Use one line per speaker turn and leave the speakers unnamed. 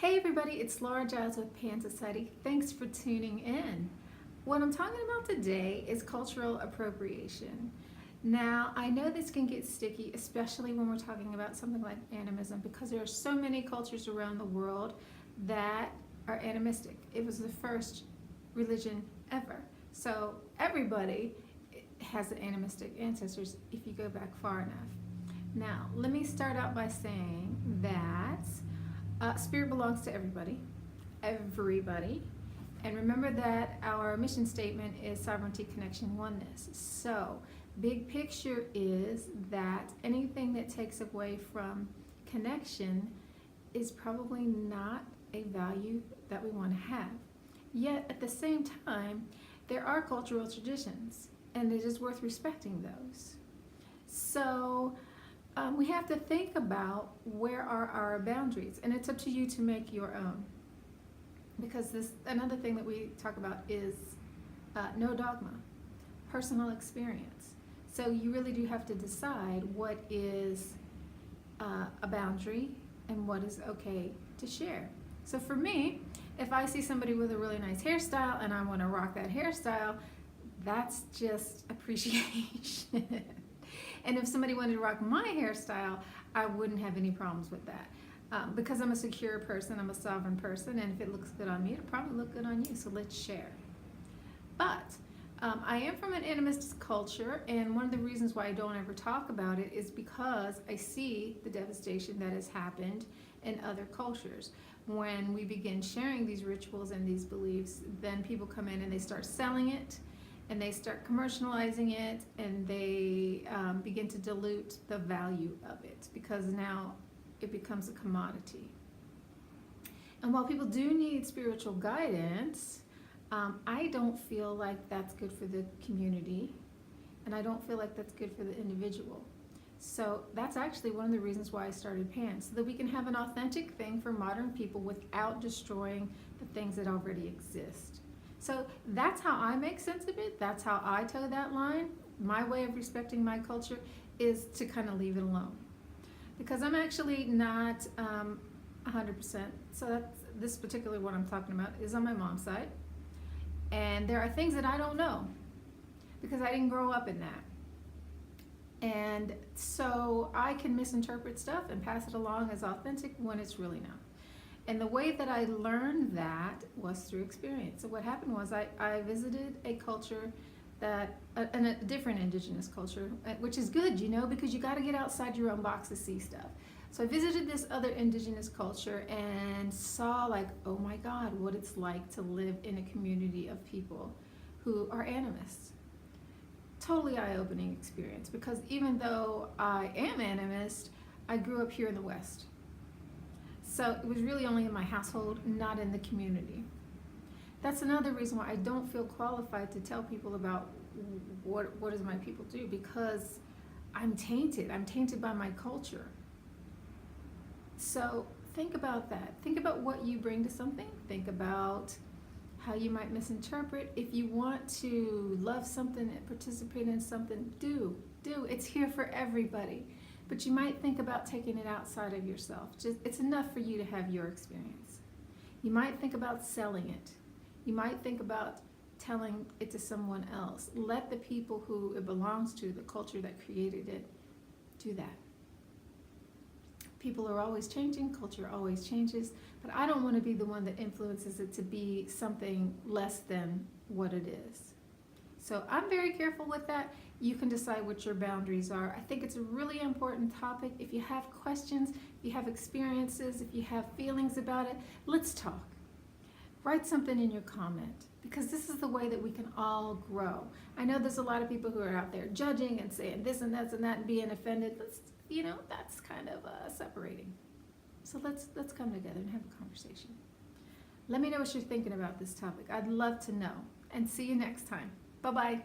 Hey everybody, it's Laura Giles of Pan Society. Thanks for tuning in. What I'm talking about today is cultural appropriation. Now, I know this can get sticky, especially when we're talking about something like animism, because there are so many cultures around the world that are animistic. It was the first religion ever. So everybody has animistic ancestors if you go back far enough. Now, let me start out by saying that spirit belongs to everybody, and remember that our mission statement is sovereignty, connection, oneness. So, big picture is that anything that takes away from connection is probably not a value that we want to have. Yet, at the same time, there are cultural traditions, and it is worth respecting those. So, we have to think about where are our boundaries, and it's up to you to make your own. Because another thing that we talk about is no dogma, personal experience. So you really do have to decide what is a boundary and what is okay to share. So for me, if I see somebody with a really nice hairstyle and I want to rock that hairstyle, that's just appreciation. And if somebody wanted to rock my hairstyle, I wouldn't have any problems with that. Because I'm a secure person, I'm a sovereign person, and if it looks good on me, it'll probably look good on you, so let's share. But I am from an animist culture, and one of the reasons why I don't ever talk about it is because I see the devastation that has happened in other cultures. When we begin sharing these rituals and these beliefs, then people come in and they start selling it, and they start commercializing it, and they begin to dilute the value of it because now it becomes a commodity. And while people do need spiritual guidance, I don't feel like that's good for the community, and I don't feel like that's good for the individual. So that's actually one of the reasons why I started PAN, so that we can have an authentic thing for modern people without destroying the things that already exist. So that's how I make sense of it. That's how I toe that line. My way of respecting my culture is to kind of leave it alone. Because I'm actually not 100%. So this particular one I'm talking about is on my mom's side. And there are things that I don't know because I didn't grow up in that. And so I can misinterpret stuff and pass it along as authentic when it's really not. And the way that I learned that was through experience. So what happened was I visited a culture that, a different indigenous culture, which is good, because you got to get outside your own box to see stuff. So I visited this other indigenous culture and saw oh my God, what it's like to live in a community of people who are animists. Totally eye-opening experience, because even though I am animist, I grew up here in the West. So it was really only in my household, not in the community. That's another reason why I don't feel qualified to tell people about what does my people do, because I'm tainted. I'm tainted by my culture. So think about that. Think about what you bring to something. Think about how you might misinterpret. If you want to love something and participate in something, do. It's here for everybody. But you might think about taking it outside of yourself. It's enough for you to have your experience. You might think about selling it. You might think about telling it to someone else. Let the people who it belongs to, the culture that created it, do that. People are always changing, culture always changes, but I don't want to be the one that influences it to be something less than what it is. So I'm very careful with that. You can decide what your boundaries are. I think it's a really important topic. If you have questions, if you have experiences, if you have feelings about it, let's talk. Write something in your comment, because this is the way that we can all grow. I know there's a lot of people who are out there judging and saying this and that and being offended. That's kind of separating. So let's come together and have a conversation. Let me know what you're thinking about this topic. I'd love to know. And see you next time. Bye-bye.